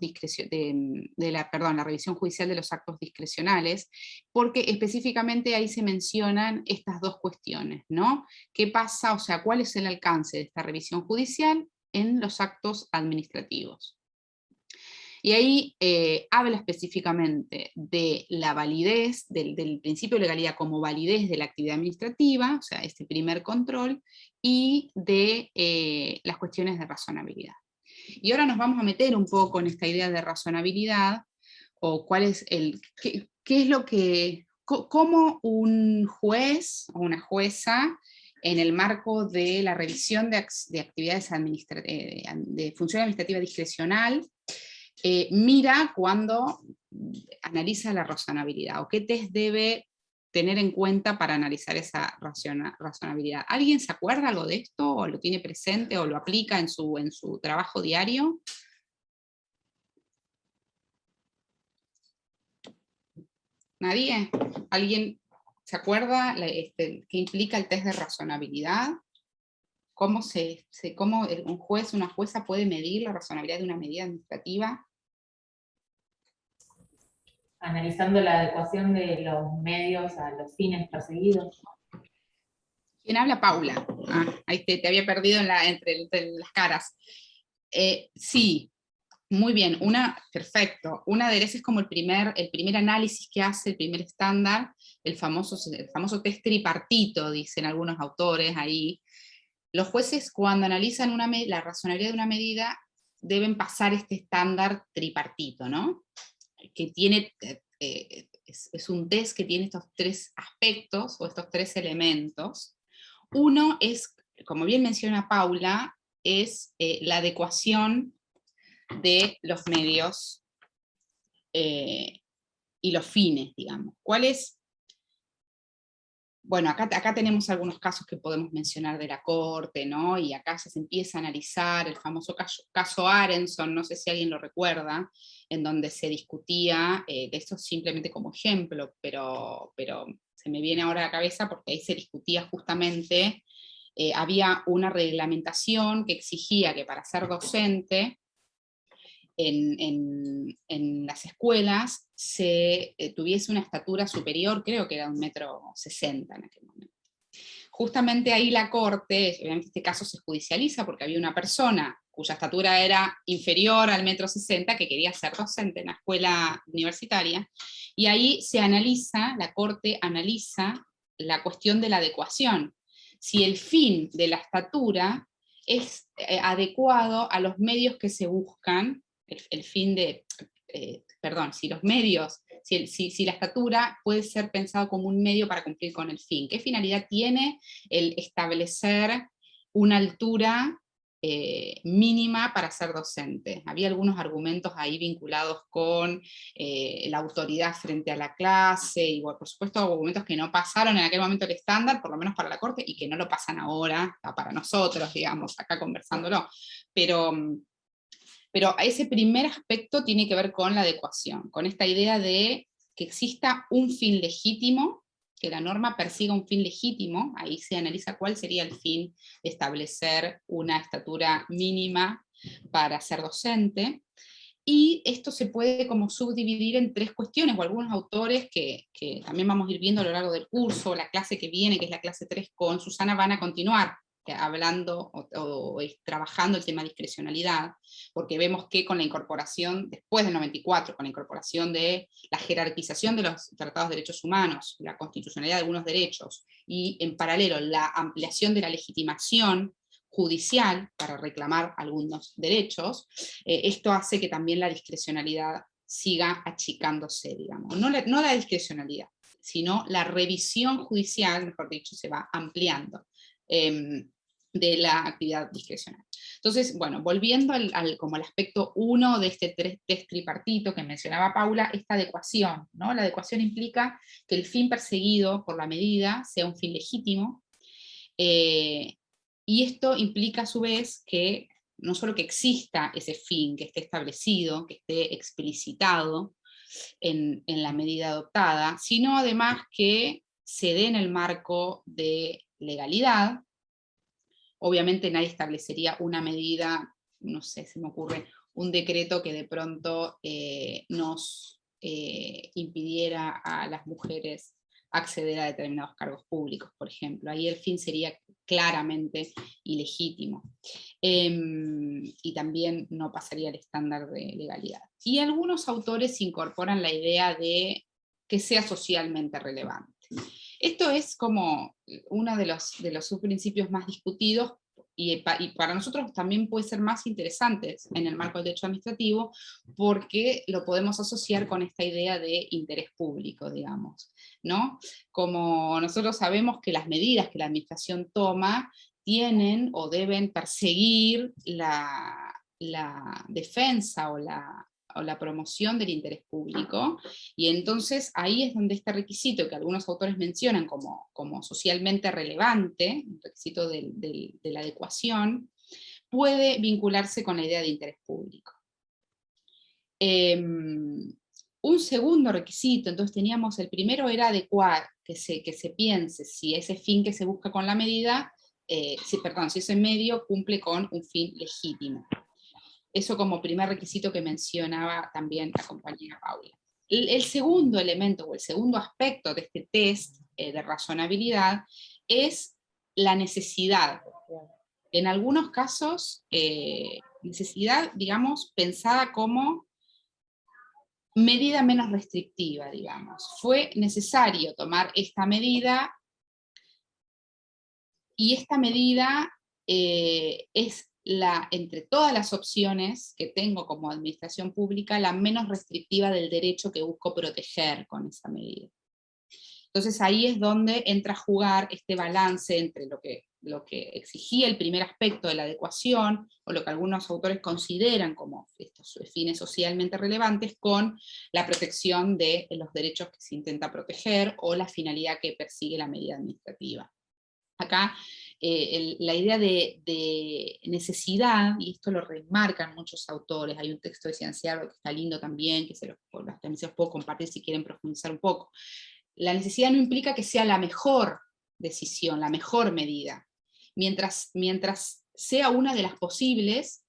la revisión judicial de los actos discrecionales, porque específicamente ahí se mencionan estas dos cuestiones, ¿no? ¿Qué pasa? O sea, ¿cuál es el alcance de esta revisión judicial en los actos administrativos? Y ahí habla específicamente de la validez, del principio de legalidad como validez de la actividad administrativa, o sea, este primer control, y de las cuestiones de razonabilidad. Y ahora nos vamos a meter un poco en esta idea de razonabilidad, o cuál es qué es lo que, cómo un juez o una jueza, en el marco de la revisión de actividades de función administrativa discrecional, mira cuando analiza la razonabilidad, o qué test debe tener en cuenta para analizar esa razonabilidad. ¿Alguien se acuerda algo de esto, o lo tiene presente, o lo aplica en su trabajo diario? ¿Nadie? ¿Alguien se acuerda qué implica el test de razonabilidad? ¿Cómo un juez, una jueza puede medir la razonabilidad de una medida administrativa? Analizando la adecuación de los medios a los fines perseguidos. ¿Quién habla? Paula. Ahí te había perdido entre las caras. Sí, muy bien, perfecto. Una de esas es como el primer análisis que hace, el primer estándar, el famoso test tripartito, dicen algunos autores ahí. Los jueces, cuando analizan la razonabilidad de una medida, deben pasar este estándar tripartito, ¿no? Que tiene, es un test que tiene estos tres aspectos, o estos tres elementos. Uno es, como bien menciona Paula, es la adecuación de los medios y los fines, digamos. ¿Cuál es? Bueno, acá tenemos algunos casos que podemos mencionar de la Corte, ¿no? Y acá ya se empieza a analizar el famoso caso Arenson, no sé si alguien lo recuerda, en donde se discutía, de esto simplemente como ejemplo, pero se me viene ahora a la cabeza porque ahí se discutía justamente, había una reglamentación que exigía que para ser docente en las escuelas se tuviese una estatura superior, creo que era 1,60 m en aquel momento. Justamente ahí la Corte, obviamente este caso se judicializa porque había una persona cuya estatura era inferior al 1,60 m que quería ser docente en la escuela universitaria, y ahí la Corte analiza la cuestión de la adecuación. Si el fin de la estatura es adecuado a los medios que se buscan, el fin de, perdón, si los medios, si la estatura puede ser pensado como un medio para cumplir con el fin. ¿Qué finalidad tiene el establecer una altura mínima para ser docente? Había algunos argumentos ahí vinculados con la autoridad frente a la clase, y bueno, por supuesto argumentos que no pasaron en aquel momento el estándar, por lo menos para la Corte, y que no lo pasan ahora para nosotros, digamos, acá conversándolo. Pero ese primer aspecto tiene que ver con la adecuación, con esta idea de que exista un fin legítimo, que la norma persiga un fin legítimo. Ahí se analiza cuál sería el fin de establecer una estatura mínima para ser docente, y esto se puede como subdividir en tres cuestiones, o algunos autores que también vamos a ir viendo a lo largo del curso, la clase que viene, que es la clase 3 con Susana, van a continuar hablando o trabajando el tema de discrecionalidad, porque vemos que con la incorporación, después del 94, con la incorporación de la jerarquización de los tratados de derechos humanos, la constitucionalidad de algunos derechos, y en paralelo la ampliación de la legitimación judicial para reclamar algunos derechos, esto hace que también la discrecionalidad siga achicándose, digamos. No la discrecionalidad, sino la revisión judicial, mejor dicho, se va ampliando de la actividad discrecional. Entonces, bueno, volviendo como al aspecto 1 de este test tripartito que mencionaba Paula, esta adecuación, ¿no? La adecuación implica que el fin perseguido por la medida sea un fin legítimo, y esto implica a su vez que no solo que exista ese fin, que esté establecido, que esté explicitado en la medida adoptada, sino además que se dé en el marco de legalidad. Obviamente nadie establecería una medida, no sé, se me ocurre, un decreto que de pronto nos impidiera a las mujeres acceder a determinados cargos públicos, por ejemplo. Ahí el fin sería claramente ilegítimo. y también no pasaría el estándar de legalidad. Y algunos autores incorporan la idea de que sea socialmente relevante. Esto es como uno de los subprincipios más discutidos, y para nosotros también puede ser más interesante en el marco del derecho administrativo, porque lo podemos asociar con esta idea de interés público, digamos, ¿no? Como nosotros sabemos que las medidas que la administración toma tienen o deben perseguir la defensa o la promoción del interés público, y entonces ahí es donde este requisito que algunos autores mencionan como socialmente relevante, un requisito de la adecuación, puede vincularse con la idea de interés público. Un segundo requisito, entonces teníamos, el primero era adecuar, que se piense si ese fin que se busca con la medida, si ese medio cumple con un fin legítimo. Eso como primer requisito que mencionaba también la compañera Paula. El segundo elemento, o el segundo aspecto de este test de razonabilidad, es la necesidad. En algunos casos, necesidad, digamos, pensada como medida menos restrictiva, digamos. Fue necesario tomar esta medida, y esta medida es entre todas las opciones que tengo como administración pública, la menos restrictiva del derecho que busco proteger con esa medida. Entonces ahí es donde entra a jugar este balance entre lo que exigía el primer aspecto de la adecuación, o lo que algunos autores consideran como estos fines socialmente relevantes, con la protección de los derechos que se intenta proteger, o la finalidad que persigue la medida administrativa. Acá la idea de necesidad, y esto lo remarcan muchos autores, hay un texto de Cianciaro que está lindo también, que también se los puedo compartir si quieren profundizar un poco. La necesidad no implica que sea la mejor decisión, la mejor medida, mientras sea una de las posibles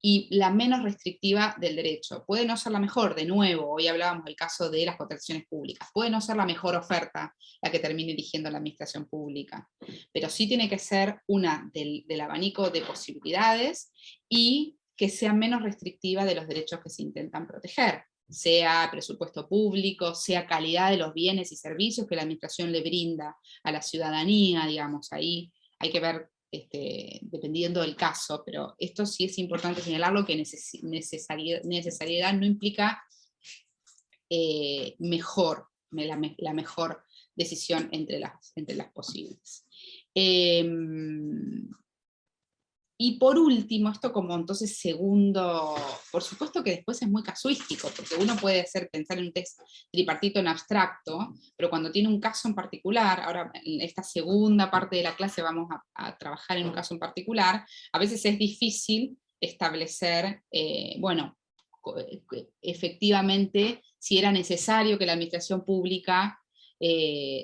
y la menos restrictiva del derecho. Puede no ser la mejor, de nuevo, hoy hablábamos del caso de las contrataciones públicas, puede no ser la mejor oferta la que termine eligiendo la administración pública, pero sí tiene que ser una del abanico de posibilidades, y que sea menos restrictiva de los derechos que se intentan proteger, sea presupuesto público, sea calidad de los bienes y servicios que la administración le brinda a la ciudadanía, digamos, ahí hay que ver dependiendo del caso, pero esto sí es importante señalarlo, que necesariedad no implica la mejor decisión entre las posibles. Y por último, esto como entonces segundo, por supuesto que después es muy casuístico, porque uno puede pensar en un test tripartito en abstracto, pero cuando tiene un caso en particular, ahora en esta segunda parte de la clase vamos a trabajar en un caso en particular, a veces es difícil establecer, bueno, efectivamente, si era necesario que la administración pública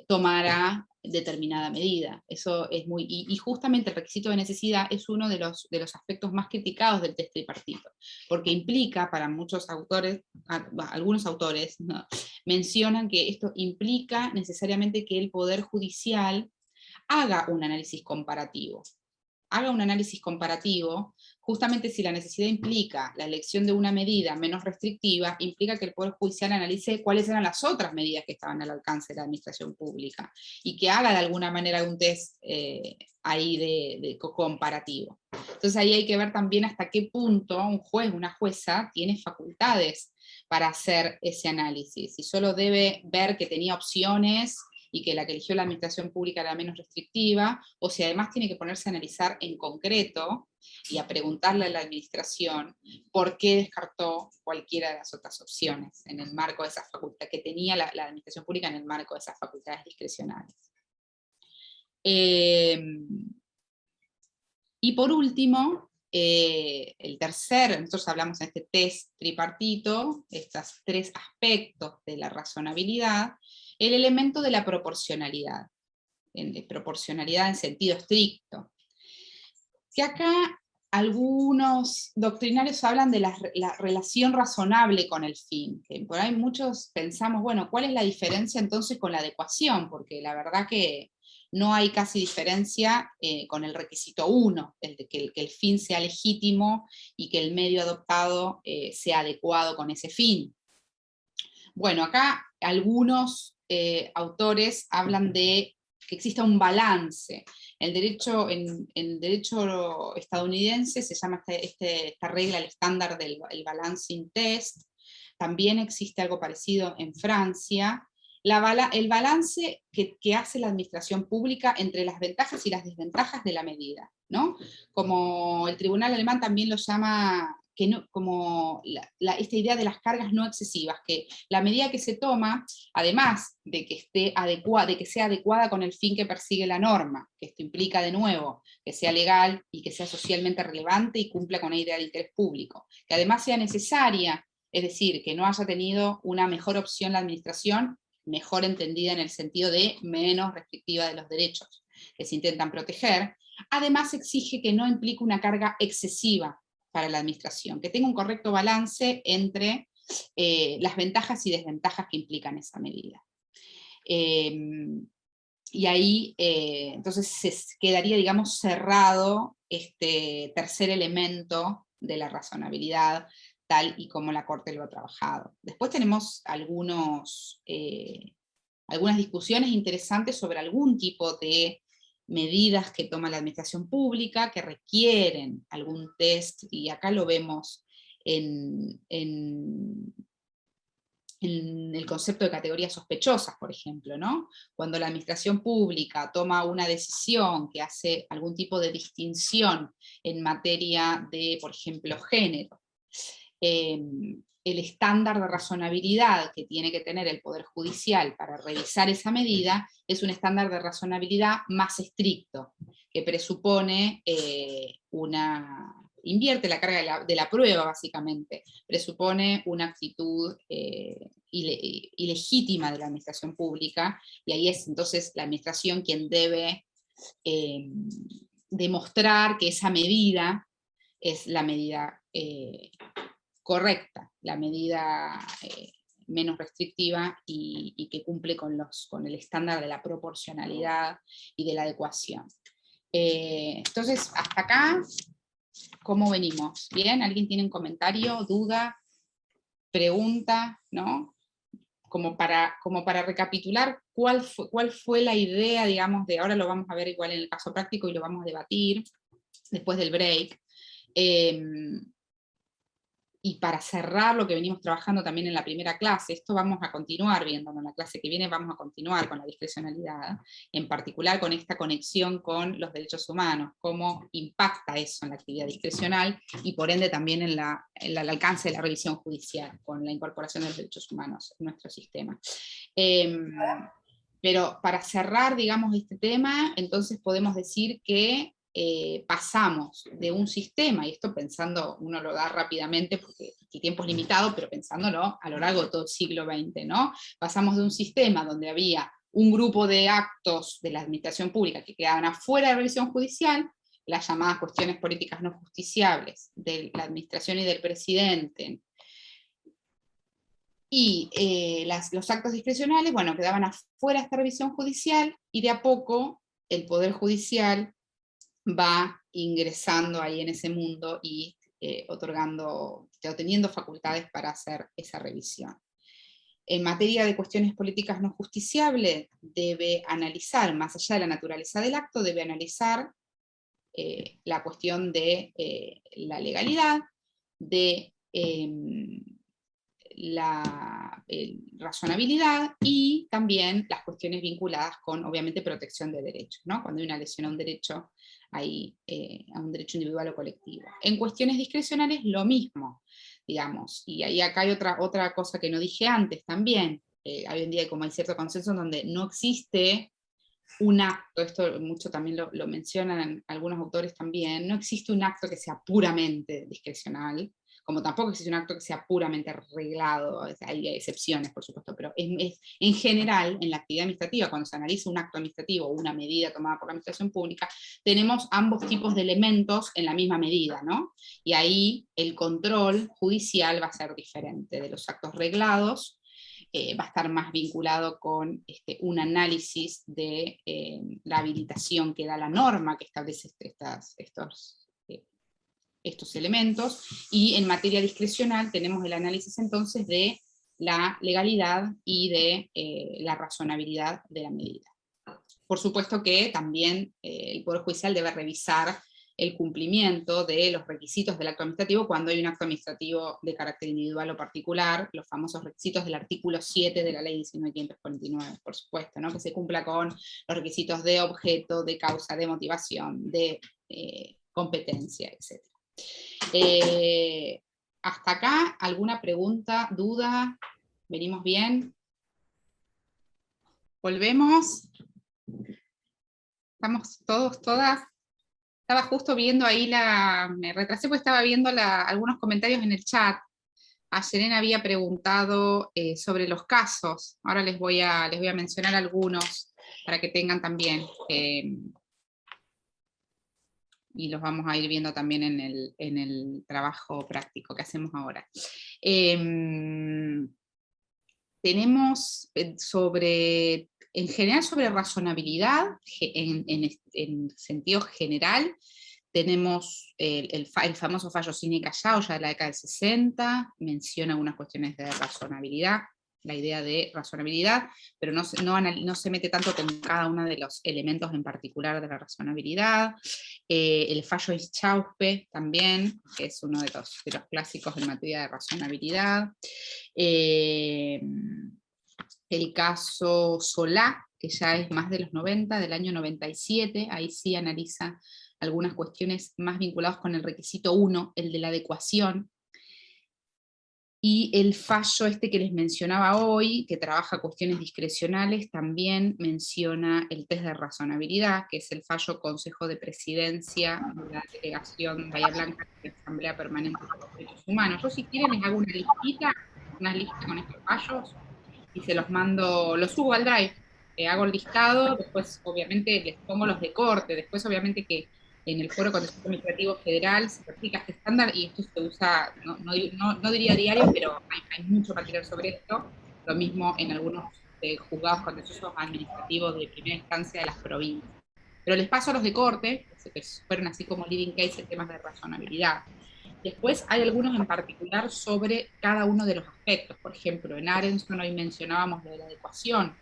tomara determinada medida. Eso es y justamente el requisito de necesidad es uno de los aspectos más criticados del test tripartito, porque implica para muchos autores, algunos autores, ¿no?, mencionan que esto implica necesariamente que el Poder Judicial haga un análisis comparativo. Justamente si la necesidad implica la elección de una medida menos restrictiva, implica que el Poder Judicial analice cuáles eran las otras medidas que estaban al alcance de la administración pública, y que haga de alguna manera un test ahí de comparativo. Entonces ahí hay que ver también hasta qué punto un juez, una jueza, tiene facultades para hacer ese análisis, si solo debe ver que tenía opciones y que la que eligió la administración pública era menos restrictiva, o si además tiene que ponerse a analizar en concreto y a preguntarle a la administración por qué descartó cualquiera de las otras opciones en el marco de esa facultad que tenía la administración pública, en el marco de esas facultades discrecionales. Y por último, el tercer, nosotros hablamos en este test tripartito, estos tres aspectos de la razonabilidad, el elemento de la proporcionalidad en sentido estricto. Que acá algunos doctrinarios hablan de la relación razonable con el fin, que por ahí muchos pensamos, bueno, ¿cuál es la diferencia entonces con la adecuación? Porque la verdad que no hay casi diferencia con el requisito 1, el de que el fin sea legítimo y que el medio adoptado sea adecuado con ese fin. Bueno, acá algunos autores hablan de que exista un balance. En el derecho estadounidense se llama esta regla, el estándar del balancing test. También existe algo parecido en Francia. El balance que hace la administración pública entre las ventajas y las desventajas de la medida, ¿no? Como el tribunal alemán también lo llama, como esta idea de las cargas no excesivas, que la medida que se toma, además de que esté adecuada, de que sea adecuada con el fin que persigue la norma, que esto implica de nuevo que sea legal y que sea socialmente relevante y cumpla con una idea de interés público, que además sea necesaria, es decir, que no haya tenido una mejor opción la administración, mejor entendida en el sentido de menos restrictiva de los derechos que se intentan proteger. Además exige que no implique una carga excesiva para la administración, que tenga un correcto balance entre las ventajas y desventajas que implican esa medida. Y ahí entonces se quedaría, digamos, cerrado este tercer elemento de la razonabilidad, tal y como la Corte lo ha trabajado. Después tenemos algunas discusiones interesantes sobre algún tipo de medidas que toma la administración pública que requieren algún test, y acá lo vemos en el concepto de categorías sospechosas, por ejemplo, ¿no? Cuando la administración pública toma una decisión que hace algún tipo de distinción en materia de, por ejemplo, género, el estándar de razonabilidad que tiene que tener el Poder Judicial para revisar esa medida es un estándar de razonabilidad más estricto, que presupone invierte la carga de la prueba, básicamente, presupone una actitud ilegítima de la administración pública, y ahí es entonces la administración quien debe demostrar que esa medida es la medida correcta, la medida menos restrictiva y que cumple con el estándar de la proporcionalidad y de la adecuación. Entonces, hasta acá, ¿cómo venimos? ¿Bien? ¿Alguien tiene un comentario, duda, pregunta? ¿No? Como para recapitular cuál fue la idea, digamos, de ahora lo vamos a ver igual en el caso práctico y lo vamos a debatir después del break. Y para cerrar lo que venimos trabajando también en la primera clase, esto vamos a continuar viéndolo en la clase que viene, vamos a continuar con la discrecionalidad, en particular con esta conexión con los derechos humanos, cómo impacta eso en la actividad discrecional y por ende también en el alcance de la revisión judicial, con la incorporación de los derechos humanos en nuestro sistema. Pero para cerrar, digamos, este tema, entonces podemos decir que pasamos de un sistema, y esto pensando, uno lo da rápidamente porque el tiempo es limitado, pero pensándolo a lo largo de todo el siglo XX, ¿no? Pasamos de un sistema donde había un grupo de actos de la administración pública que quedaban afuera de revisión judicial, las llamadas cuestiones políticas no justiciables de la administración y del presidente, y los actos discrecionales, bueno, quedaban afuera de esta revisión judicial, y de a poco el Poder Judicial va ingresando ahí en ese mundo y teniendo facultades para hacer esa revisión. En materia de cuestiones políticas no justiciables, debe analizar, más allá de la naturaleza del acto, debe analizar la cuestión de la legalidad, de la razonabilidad y también las cuestiones vinculadas con, obviamente, protección de derechos, ¿no? Cuando hay una lesión a un derecho, a un derecho individual o colectivo. En cuestiones discrecionales, lo mismo, digamos, y ahí acá hay otra cosa que no dije antes también. Hoy en día como hay cierto consenso en donde no existe un acto, esto mucho también lo mencionan algunos autores también, no existe un acto que sea puramente discrecional, como tampoco existe un acto que sea puramente reglado, hay excepciones por supuesto, pero en general en la actividad administrativa, cuando se analiza un acto administrativo o una medida tomada por la administración pública, tenemos ambos tipos de elementos en la misma medida, ¿no? Y ahí el control judicial va a ser diferente de los actos reglados, va a estar más vinculado con un análisis de la habilitación que da la norma que establece estos elementos, y en materia discrecional tenemos el análisis entonces de la legalidad y de la razonabilidad de la medida. Por supuesto que también el Poder Judicial debe revisar el cumplimiento de los requisitos del acto administrativo cuando hay un acto administrativo de carácter individual o particular, los famosos requisitos del artículo 7 de la ley 19.549, por supuesto, ¿no? Que se cumpla con los requisitos de objeto, de causa, de motivación, de competencia, etc. Hasta acá, ¿alguna pregunta, duda? ¿Venimos bien? ¿Volvemos? ¿Estamos todos, todas? Estaba justo viendo ahí me retrasé porque estaba viendo algunos comentarios en el chat. A Serena había preguntado sobre los casos. Ahora les voy a mencionar algunos para que tengan también. Y los vamos a ir viendo también en el trabajo práctico que hacemos ahora. Tenemos en general sobre razonabilidad, en sentido general, tenemos el famoso fallo Cine Callao, ya de la década del 60, menciona algunas cuestiones de razonabilidad, la idea de razonabilidad, pero no se mete tanto con cada uno de los elementos en particular de la razonabilidad. El fallo Ischaupe también, que es uno de los clásicos en materia de razonabilidad. El caso Solá, que ya es más de los 90, del año 97, ahí sí analiza algunas cuestiones más vinculadas con el requisito 1, el de la adecuación, y el fallo que les mencionaba hoy, que trabaja cuestiones discrecionales, también menciona el test de razonabilidad, que es el fallo Consejo de Presidencia de la Delegación Bahía Blanca de la Asamblea Permanente de los Derechos Humanos. Yo, si quieren, les hago una lista con estos fallos, y se los mando, los subo al Drive, hago el listado, después obviamente les pongo los de corte, después obviamente que en el Foro Contencioso Administrativo Federal se practica este estándar, y esto se usa, no diría diario, pero hay mucho material sobre esto, lo mismo en algunos juzgados contenciosos administrativos de primera instancia de las provincias. Pero les paso a los de corte, que fueron así como living case en temas de razonabilidad. Después hay algunos en particular sobre cada uno de los aspectos. Por ejemplo, en Arenson hoy mencionábamos lo de la adecuación.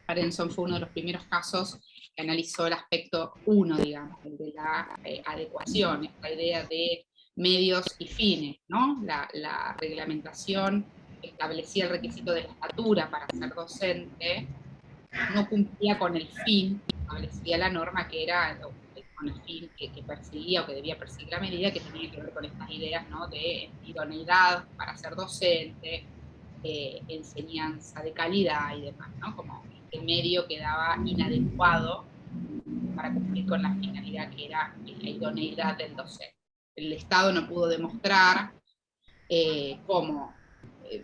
Arenson fue uno de los primeros casos que analizó el aspecto 1, digamos, el de la adecuación, esta idea de medios y fines, ¿no? La reglamentación que establecía el requisito de la estatura para ser docente no cumplía con el fin que establecía la norma, que era con el fin que perseguía o que debía perseguir la medida, que tenía que ver con estas ideas, ¿no? De idoneidad para ser docente, enseñanza de calidad y demás, ¿no? Como este medio quedaba inadecuado para cumplir con la finalidad que era la idoneidad del docente. El Estado no pudo demostrar cómo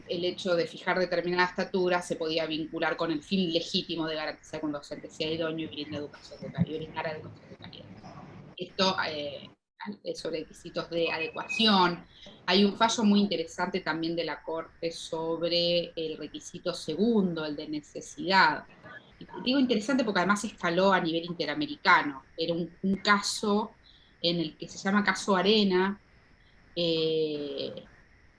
el hecho de fijar determinada estatura se podía vincular con el fin legítimo de garantizar que un docente sea idóneo y brindara educación de calidad. Esto sobre requisitos de adecuación. Hay un fallo muy interesante también de la Corte sobre el requisito segundo, el de necesidad. Y digo interesante porque además escaló a nivel interamericano. Era un caso en el que se llama caso Arena.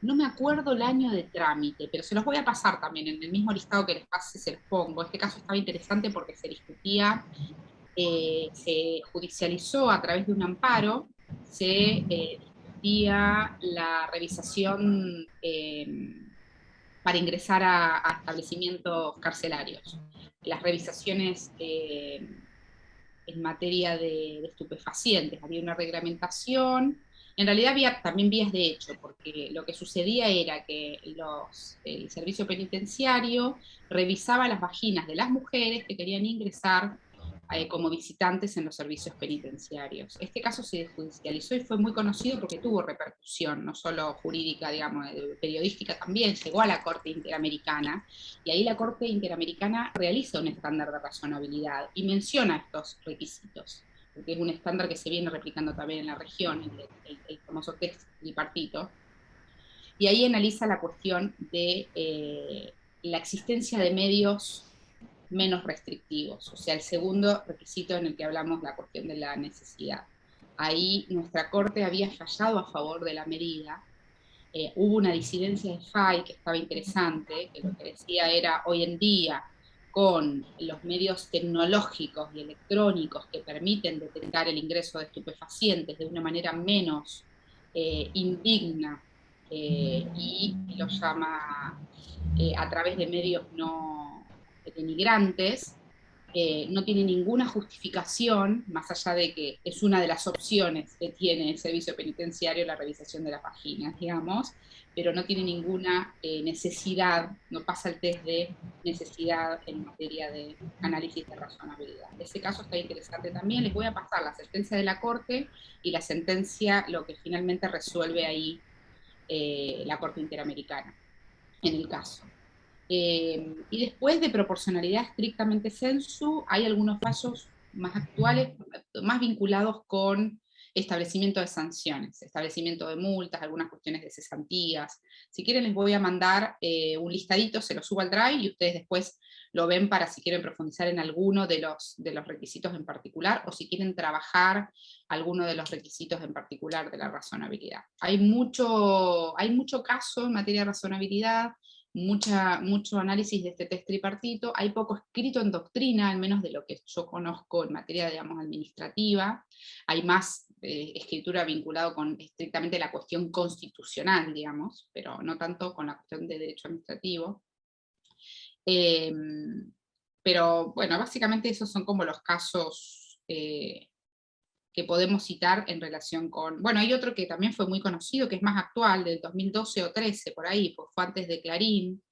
No me acuerdo el año de trámite, pero se los voy a pasar también, en el mismo listado que les pase se los pongo. Este caso estaba interesante porque se discutía, se judicializó a través de un amparo, se discutía la revisación para ingresar a establecimientos carcelarios. Las revisaciones en materia de estupefacientes, había una reglamentación. En realidad había también vías de hecho, porque lo que sucedía era que el servicio penitenciario revisaba las vaginas de las mujeres que querían ingresar como visitantes en los servicios penitenciarios. Este caso se judicializó y fue muy conocido porque tuvo repercusión, no solo jurídica, digamos, periodística también, llegó a la Corte Interamericana, y ahí la Corte Interamericana realiza un estándar de razonabilidad y menciona estos requisitos, porque es un estándar que se viene replicando también en la región, el famoso test tripartito, y ahí analiza la cuestión de la existencia de medios menos restrictivos, o sea, el segundo requisito en el que hablamos, la cuestión de la necesidad. Ahí nuestra Corte había fallado a favor de la medida. Hubo una disidencia de FAI que estaba interesante, que lo que decía era, hoy en día, con los medios tecnológicos y electrónicos que permiten detectar el ingreso de estupefacientes de una manera menos indigna, y lo llama a través de medios no denigrantes, no tiene ninguna justificación, más allá de que es una de las opciones que tiene el servicio penitenciario, la revisación de la página, digamos, pero no tiene ninguna necesidad, no pasa el test de necesidad en materia de análisis de razonabilidad. Ese caso está interesante también. Les voy a pasar la sentencia de la Corte y la sentencia, lo que finalmente resuelve ahí la Corte Interamericana en el caso. Y después de proporcionalidad estrictamente sensu, hay algunos fallos más actuales, más vinculados con establecimiento de sanciones, establecimiento de multas, algunas cuestiones de cesantías. Si quieren les voy a mandar un listadito, se lo subo al Drive y ustedes después lo ven para si quieren profundizar en alguno de los requisitos en particular, o si quieren trabajar alguno de los requisitos en particular de la razonabilidad. Hay mucho caso en materia de razonabilidad, mucho análisis de este test tripartito, hay poco escrito en doctrina, al menos de lo que yo conozco en materia, digamos, administrativa, hay más escritura vinculado con estrictamente la cuestión constitucional, digamos, pero no tanto con la cuestión de derecho administrativo. Pero bueno, básicamente esos son como los casos que podemos citar en relación con... Bueno, hay otro que también fue muy conocido, que es más actual, del 2012 o 13, por ahí, pues fue antes de Clarín,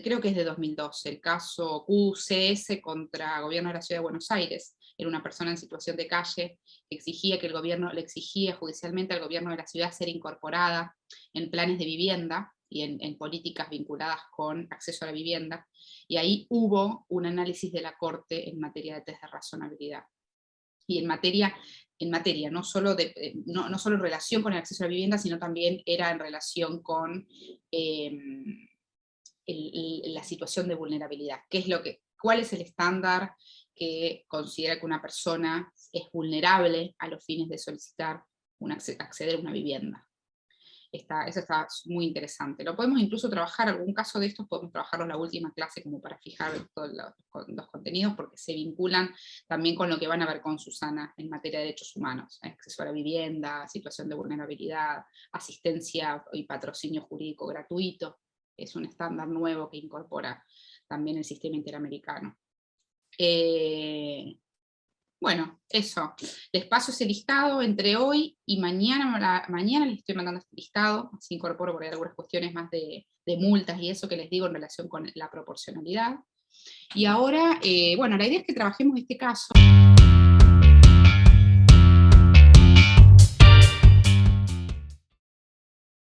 creo que es de 2012, el caso QCS contra el gobierno de la Ciudad de Buenos Aires. Era una persona en situación de calle que exigía que el gobierno, le exigía judicialmente al gobierno de la ciudad ser incorporada en planes de vivienda y en políticas vinculadas con acceso a la vivienda, y ahí hubo un análisis de la Corte en materia de test de razonabilidad. Y en materia, no solo en relación con el acceso a la vivienda, sino también era en relación con la situación de vulnerabilidad. ¿Cuál es el estándar que considera que una persona es vulnerable a los fines de solicitar acceder a una vivienda? Eso está muy interesante. Lo podemos incluso trabajar, algún caso de estos podemos trabajarlo en la última clase como para fijar todos los contenidos, porque se vinculan también con lo que van a ver con Susana en materia de derechos humanos, acceso a la vivienda, situación de vulnerabilidad, asistencia y patrocinio jurídico gratuito. Es un estándar nuevo que incorpora también el sistema interamericano. Bueno, eso. Les paso ese listado entre hoy y mañana. Mañana les estoy mandando este listado, así incorporo por ahí algunas cuestiones más de multas y eso que les digo en relación con la proporcionalidad. Y ahora, bueno, la idea es que trabajemos este caso.